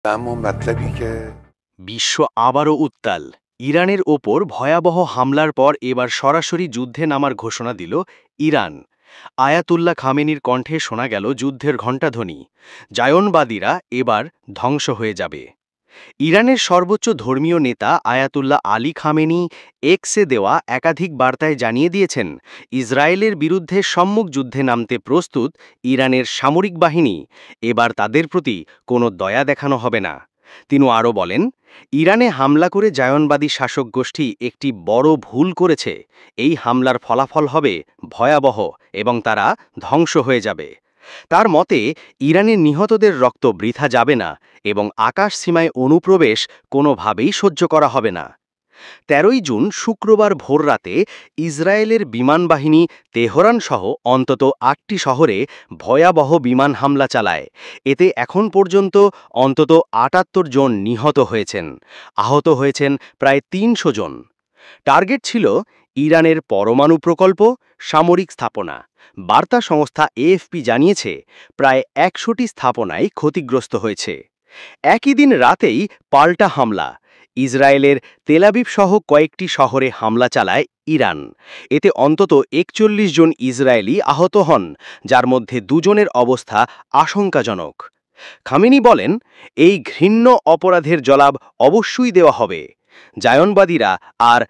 اما مطلبی که বিশ্ব আবারও উত্তাল। ইরানের ওপর ভয়াবহ হামলার পর এবার সরাসরি যুদ্ধে নামার ঘোষণা দিল ইরান। আয়াতুল্লাহ খামেনির কণ্ঠে শোনা গেল যুদ্ধের ঘণ্টাধ্বনি। জায়নবাদীরা এবার ধ্বংস হয়ে যাবে। ইরানের সর্বোচ্চ ধর্মীয় নেতা আয়াতুল্লাহ আলী খামেনি এক্সে দেওয়া একাধিক বার্তায় জানিয়ে দিয়েছেন, ইসরায়েলের বিরুদ্ধে সম্মুখ যুদ্ধে নামতে প্রস্তুত ইরানের সামরিক বাহিনী। এবার তাদের প্রতি কোনো দয়া দেখানো হবে না। তিনি আরও বলেন, ইরানে হামলা করে জায়নবাদী শাসক গোষ্ঠী একটি বড় ভুল করেছে। এই হামলার ফলাফল হবে ভয়াবহ এবং তারা ধ্বংস হয়ে যাবে। তার মতে, ইরানের নিহতদের রক্ত বৃথা যাবে না এবং আকাশ সীমায় অনুপ্রবেশ কোনোভাবেই সহ্য করা হবে না। ১৩ জুন শুক্রবার ভোররাতে ইসরায়েলের বিমানবাহিনী তেহরান সহ অন্তত ৮টি শহরে ভয়াবহ বিমান হামলা চালায়। এতে এখন পর্যন্ত অন্তত ৭৮ জন নিহত হয়েছেন। আহত হয়েছেন প্রায় ৩০০ জন। টার্গেট ছিল ইরানের পরমাণু প্রকল্প, সামরিক স্থাপনা। বার্তা সংস্থা এএফপি জানিয়েছে, প্রায় ১০০টি স্থাপনায় ক্ষতিগ্রস্ত হয়েছে। একই দিন রাতেই পাল্টা হামলা। ইসরায়েলের তেলাবিব সহ কয়েকটি শহরে হামলা চালায় ইরান। এতে অন্তত ৪১ জন ইসরায়েলি আহত হন, যার মধ্যে ২ জনের অবস্থা আশঙ্কাজনক। খামেনি বলেন, এই ঘৃণ্য অপরাধের জবাব অবশ্যই দেওয়া হবে। জায়নবাদীরা আর